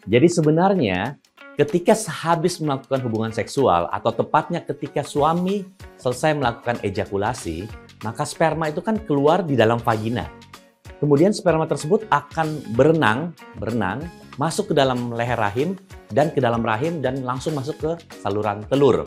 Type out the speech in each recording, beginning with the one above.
Jadi sebenarnya ketika sehabis melakukan hubungan seksual atau tepatnya ketika suami selesai melakukan ejakulasi, maka sperma itu kan keluar di dalam vagina. Kemudian sperma tersebut akan berenang masuk ke dalam leher rahim dan ke dalam rahim dan langsung masuk ke saluran telur.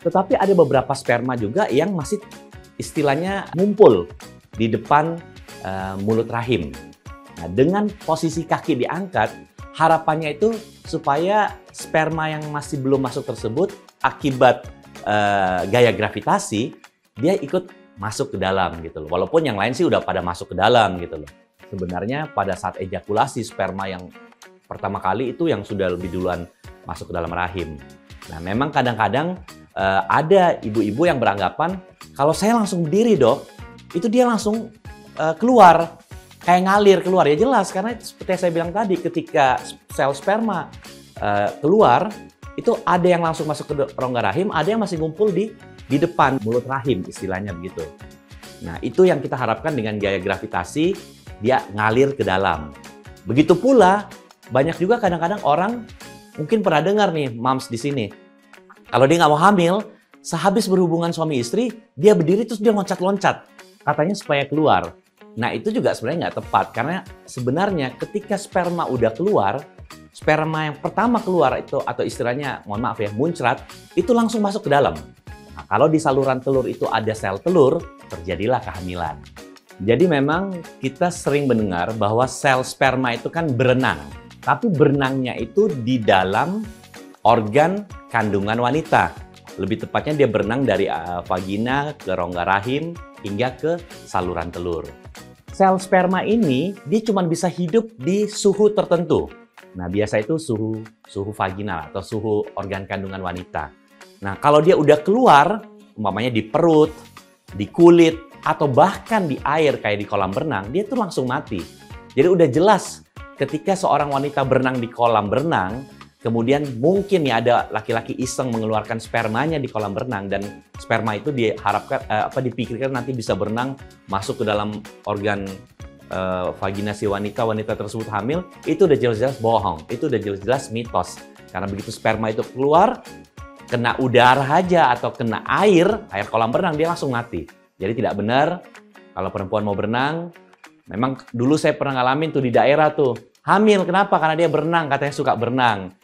Tetapi ada beberapa sperma juga yang masih istilahnya ngumpul di depan mulut rahim. Nah, dengan posisi kaki diangkat, harapannya itu supaya sperma yang masih belum masuk tersebut akibat gaya gravitasi dia ikut masuk ke dalam gitu loh. Walaupun yang lain sih udah pada masuk ke dalam gitu loh. Sebenarnya pada saat ejakulasi sperma yang pertama kali itu yang sudah lebih duluan masuk ke dalam rahim. Nah, memang kadang-kadang ada ibu-ibu yang beranggapan kalau saya langsung berdiri dok, itu dia langsung keluar, kayak ngalir keluar. Ya jelas, karena seperti yang saya bilang tadi, ketika sel sperma keluar, itu ada yang langsung masuk ke rongga rahim, ada yang masih ngumpul di depan mulut rahim, istilahnya begitu. Nah, itu yang kita harapkan dengan gaya gravitasi, dia ngalir ke dalam. Begitu pula, banyak juga kadang-kadang orang, mungkin pernah dengar nih, moms di sini, kalau dia nggak mau hamil, sehabis berhubungan suami istri, dia berdiri terus dia loncat-loncat. Katanya supaya keluar. Nah, itu juga sebenarnya nggak tepat. Karena sebenarnya ketika sperma udah keluar, sperma yang pertama keluar itu, atau istilahnya, mohon maaf ya, muncrat, itu langsung masuk ke dalam. Nah, kalau di saluran telur itu ada sel telur, terjadilah kehamilan. Jadi memang kita sering mendengar bahwa sel sperma itu kan berenang. Tapi berenangnya itu di dalam organ kandungan wanita. Lebih tepatnya dia berenang dari vagina ke rongga rahim hingga ke saluran telur. Sel sperma ini dia cuma bisa hidup di suhu tertentu. Nah, biasa itu suhu vaginal atau suhu organ kandungan wanita. Nah, kalau dia udah keluar, umpamanya di perut, di kulit, atau bahkan di air kayak di kolam berenang, dia tuh langsung mati. Jadi udah jelas ketika seorang wanita berenang di kolam berenang, kemudian mungkin ya ada laki-laki iseng mengeluarkan spermanya di kolam berenang dan sperma itu diharapkan dipikirkan nanti bisa berenang masuk ke dalam organ vagina si wanita tersebut hamil, itu udah jelas-jelas bohong, itu udah jelas-jelas mitos. Karena begitu sperma itu keluar, kena udara aja atau kena air kolam berenang dia langsung mati. Jadi tidak benar kalau perempuan mau berenang. Memang dulu saya pernah ngalamin tuh di daerah tuh hamil, kenapa? Karena dia berenang, katanya suka berenang.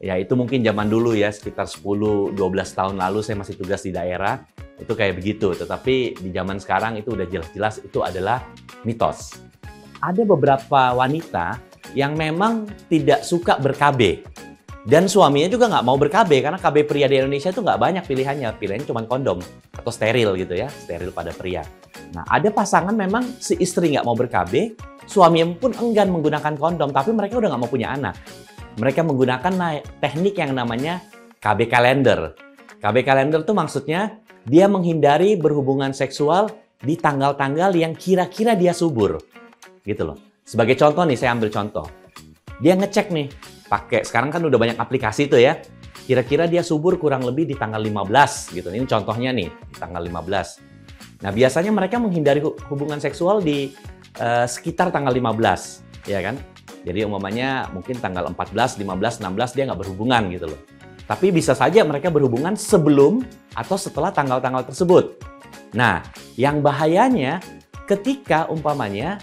Ya itu mungkin zaman dulu ya, sekitar 10-12 tahun lalu saya masih tugas di daerah, itu kayak begitu. Tetapi di zaman sekarang itu udah jelas-jelas itu adalah mitos. Ada beberapa wanita yang memang tidak suka ber-KB. Dan suaminya juga nggak mau ber-KB, karena KB pria di Indonesia itu nggak banyak pilihannya. Pilihannya cuma kondom atau steril gitu ya, steril pada pria. Nah, ada pasangan memang si istri nggak mau ber-KB, suaminya pun enggan menggunakan kondom, tapi mereka udah nggak mau punya anak. Mereka menggunakan teknik yang namanya KB kalender. KB kalender itu maksudnya dia menghindari berhubungan seksual di tanggal-tanggal yang kira-kira dia subur. Gitu loh. Sebagai contoh nih, saya ambil contoh. Dia ngecek nih, sekarang kan udah banyak aplikasi tuh ya. Kira-kira dia subur kurang lebih di tanggal 15 gitu. Ini contohnya nih, di tanggal 15. Nah, biasanya mereka menghindari hubungan seksual di sekitar tanggal 15, ya kan? Jadi umpamanya mungkin tanggal 14, 15, 16 dia nggak berhubungan gitu loh. Tapi bisa saja mereka berhubungan sebelum atau setelah tanggal-tanggal tersebut. Nah, yang bahayanya ketika umpamanya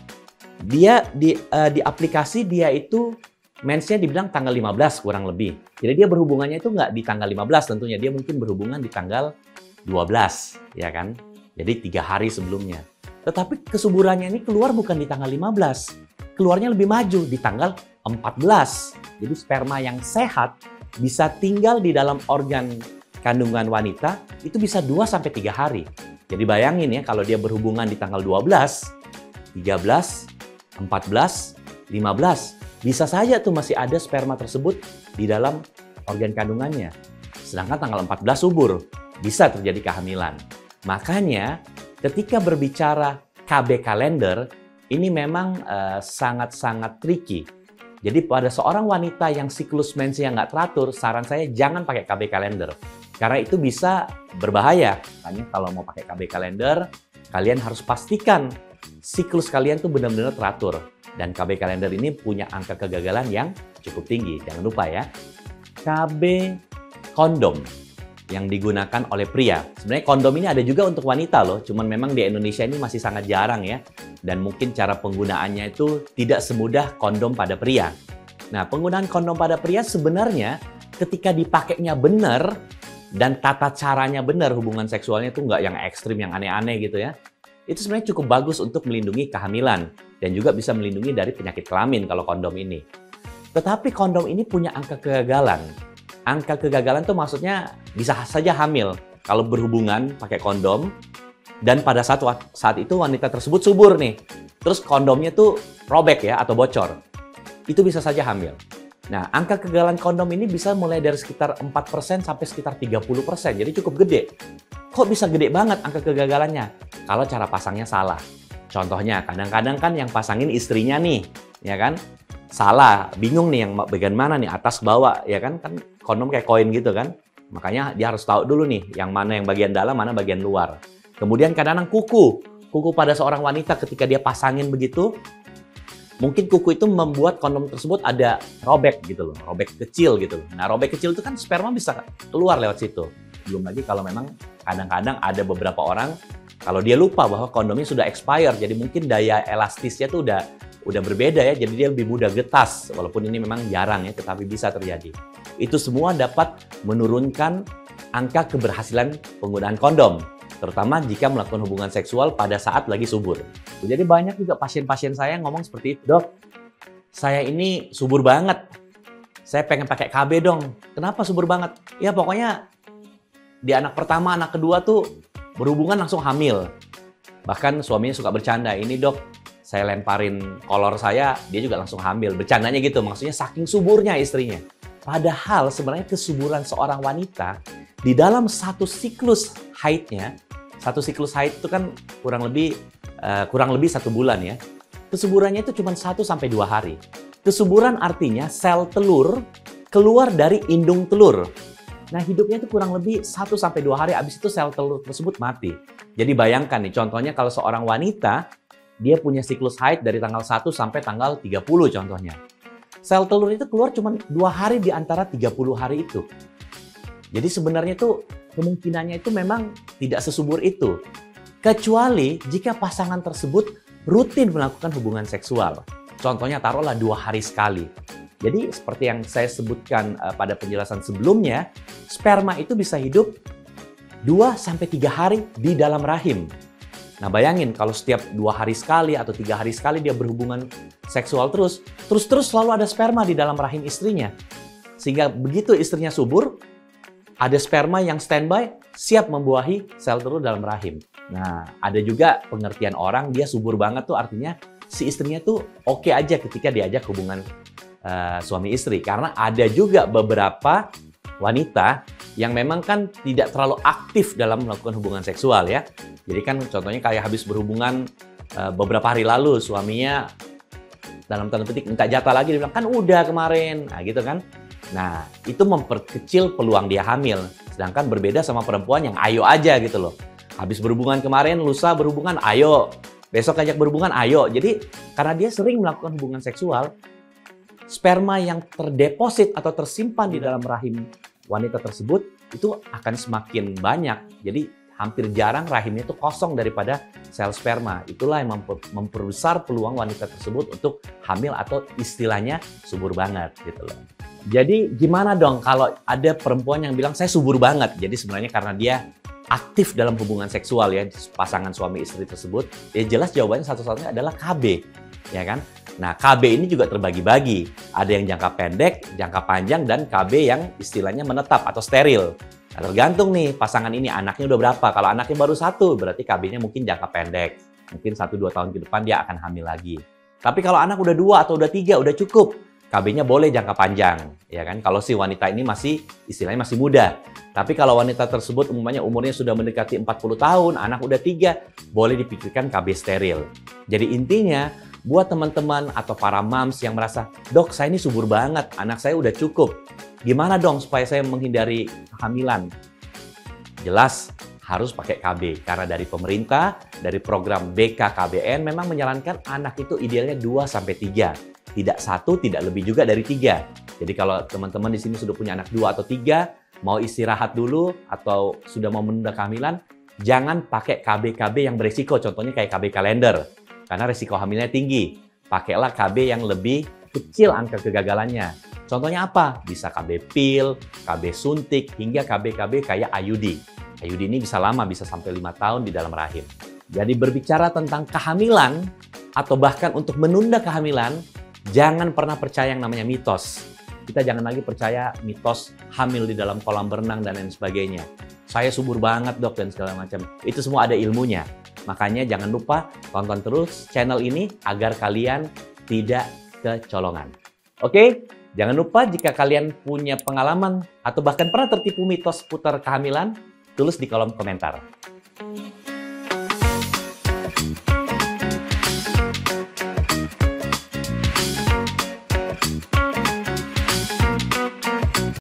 dia di aplikasi dia itu mensnya dibilang tanggal 15 kurang lebih. Jadi dia berhubungannya itu nggak di tanggal 15 tentunya. Dia mungkin berhubungan di tanggal 12, ya kan? Jadi 3 hari sebelumnya. Tetapi kesuburannya ini keluar bukan di tanggal 15. Keluarnya lebih maju di tanggal 14. Jadi sperma yang sehat bisa tinggal di dalam organ kandungan wanita itu bisa 2-3 hari. Jadi bayangin ya kalau dia berhubungan di tanggal 12, 13, 14, 15. Bisa saja tuh masih ada sperma tersebut di dalam organ kandungannya. Sedangkan tanggal 14 subur, bisa terjadi kehamilan. Makanya ketika berbicara KB kalender, ini memang sangat-sangat tricky. Jadi pada seorang wanita yang siklus mensnya nggak teratur, saran saya jangan pakai KB kalender. Karena itu bisa berbahaya. Makanya kalau mau pakai KB kalender, kalian harus pastikan siklus kalian tuh benar-benar teratur. Dan KB kalender ini punya angka kegagalan yang cukup tinggi. Jangan lupa ya. KB kondom yang digunakan oleh pria. Sebenarnya kondom ini ada juga untuk wanita loh, cuman memang di Indonesia ini masih sangat jarang ya. Dan mungkin cara penggunaannya itu tidak semudah kondom pada pria. Nah, penggunaan kondom pada pria sebenarnya ketika dipakainya benar dan tata caranya benar, hubungan seksualnya itu nggak yang ekstrim, yang aneh-aneh gitu ya. Itu sebenarnya cukup bagus untuk melindungi kehamilan dan juga bisa melindungi dari penyakit kelamin kalau kondom ini. Tetapi kondom ini punya angka kegagalan. Angka kegagalan itu maksudnya bisa saja hamil kalau berhubungan pakai kondom dan pada saat itu wanita tersebut subur nih. Terus kondomnya tuh robek ya atau bocor. Itu bisa saja hamil. Nah, angka kegagalan kondom ini bisa mulai dari sekitar 4% sampai sekitar 30%. Jadi cukup gede. Kok bisa gede banget angka kegagalannya? Kalau cara pasangnya salah. Contohnya, kadang-kadang kan yang pasangin istrinya nih, ya kan? Salah, bingung nih yang bagian mana nih, atas bawah, ya kan? Kan kondom kayak koin gitu kan? Makanya dia harus tahu dulu nih, yang mana yang bagian dalam, mana bagian luar. Kemudian kadang-kadang kuku pada seorang wanita ketika dia pasangin begitu, mungkin kuku itu membuat kondom tersebut ada robek gitu loh, robek kecil gitu loh. Nah, robek kecil itu kan sperma bisa keluar lewat situ. Belum lagi kalau memang kadang-kadang ada beberapa orang, kalau dia lupa bahwa kondomnya sudah expire, jadi mungkin daya elastisnya tuh udah berbeda ya, jadi dia lebih mudah getas. Walaupun ini memang jarang ya, tetapi bisa terjadi. Itu semua dapat menurunkan angka keberhasilan penggunaan kondom, terutama jika melakukan hubungan seksual pada saat lagi subur. Jadi banyak juga pasien-pasien saya yang ngomong seperti itu, "Dok, saya ini subur banget. Saya pengen pakai KB dong." Kenapa subur banget? Ya pokoknya di anak pertama, anak kedua tuh berhubungan langsung hamil. Bahkan suaminya suka bercanda, "Ini dok, saya lemparin kolor saya, dia juga langsung hamil." Bercandanya gitu, maksudnya saking suburnya istrinya. Padahal sebenarnya kesuburan seorang wanita di dalam satu siklus haidnya, satu siklus haid itu kan kurang lebih 1 bulan ya. Kesuburannya itu cuma 1-2 hari. Kesuburan artinya sel telur keluar dari indung telur. Nah, hidupnya itu kurang lebih 1-2 hari, habis itu sel telur tersebut mati. Jadi bayangkan nih, contohnya kalau seorang wanita, dia punya siklus haid dari tanggal 1 sampai tanggal 30 contohnya. Sel telur itu keluar cuma 2 hari di antara 30 hari itu. Jadi sebenarnya itu kemungkinannya itu memang tidak sesubur itu. Kecuali jika pasangan tersebut rutin melakukan hubungan seksual. Contohnya taruhlah 2 hari sekali. Jadi seperti yang saya sebutkan pada penjelasan sebelumnya, sperma itu bisa hidup 2-3 hari di dalam rahim. Nah bayangin kalau setiap 2 hari sekali atau 3 hari sekali dia berhubungan seksual terus selalu ada sperma di dalam rahim istrinya. Sehingga begitu istrinya subur, ada sperma yang standby siap membuahi sel telur dalam rahim. Nah, ada juga pengertian orang dia subur banget tuh artinya si istrinya tuh oke aja ketika diajak hubungan suami istri. Karena ada juga beberapa wanita yang memang kan tidak terlalu aktif dalam melakukan hubungan seksual ya. Jadi kan contohnya kayak habis berhubungan beberapa hari lalu suaminya dalam tanda petik minta jatah lagi, dia bilang kan udah kemarin, nah gitu kan. Nah, itu memperkecil peluang dia hamil. Sedangkan berbeda sama perempuan yang ayo aja gitu loh. Habis berhubungan kemarin, lusa berhubungan, ayo. Besok ajak berhubungan, ayo. Jadi, karena dia sering melakukan hubungan seksual, sperma yang terdeposit atau tersimpan di dalam rahim wanita tersebut, itu akan semakin banyak. Jadi, hampir jarang rahimnya itu kosong daripada sel sperma. Itulah yang memperbesar peluang wanita tersebut untuk hamil atau istilahnya subur banget gitu loh. Jadi gimana dong kalau ada perempuan yang bilang saya subur banget? Jadi sebenarnya karena dia aktif dalam hubungan seksual ya, pasangan suami istri tersebut, ya jelas jawabannya satu-satunya adalah KB, ya kan? Nah, KB ini juga terbagi-bagi. Ada yang jangka pendek, jangka panjang, dan KB yang istilahnya menetap atau steril. Nah, tergantung nih pasangan ini anaknya udah berapa. Kalau anaknya baru 1, berarti KB-nya mungkin jangka pendek. Mungkin 1-2 tahun ke depan dia akan hamil lagi. Tapi kalau anak udah 2 atau udah 3, udah cukup. KB-nya boleh jangka panjang, ya kan? Kalau si wanita ini masih istilahnya masih muda. Tapi kalau wanita tersebut umurnya sudah mendekati 40 tahun, anak udah 3, boleh dipikirkan KB steril. Jadi intinya buat teman-teman atau para moms yang merasa, "Dok, saya ini subur banget, anak saya udah cukup. Gimana dong supaya saya menghindari kehamilan?" Jelas harus pakai KB karena dari pemerintah, dari program BKKBN memang menyarankan anak itu idealnya 2-3. Tidak 1, tidak lebih juga dari 3. Jadi kalau teman-teman di sini sudah punya anak 2 atau 3, mau istirahat dulu atau sudah mau menunda kehamilan, jangan pakai KB-KB yang berisiko, contohnya kayak KB kalender, karena risiko hamilnya tinggi. Pakailah KB yang lebih kecil angka kegagalannya. Contohnya apa? Bisa KB pil, KB suntik, hingga KB-KB kayak IUD. IUD ini bisa lama, bisa sampai 5 tahun di dalam rahim. Jadi berbicara tentang kehamilan, atau bahkan untuk menunda kehamilan, jangan pernah percaya yang namanya mitos. Kita jangan lagi percaya mitos hamil di dalam kolam berenang dan lain sebagainya. Saya subur banget dok dan segala macam. Itu semua ada ilmunya. Makanya jangan lupa tonton terus channel ini agar kalian tidak kecolongan. Oke? Jangan lupa jika kalian punya pengalaman atau bahkan pernah tertipu mitos seputar kehamilan, tulis di kolom komentar.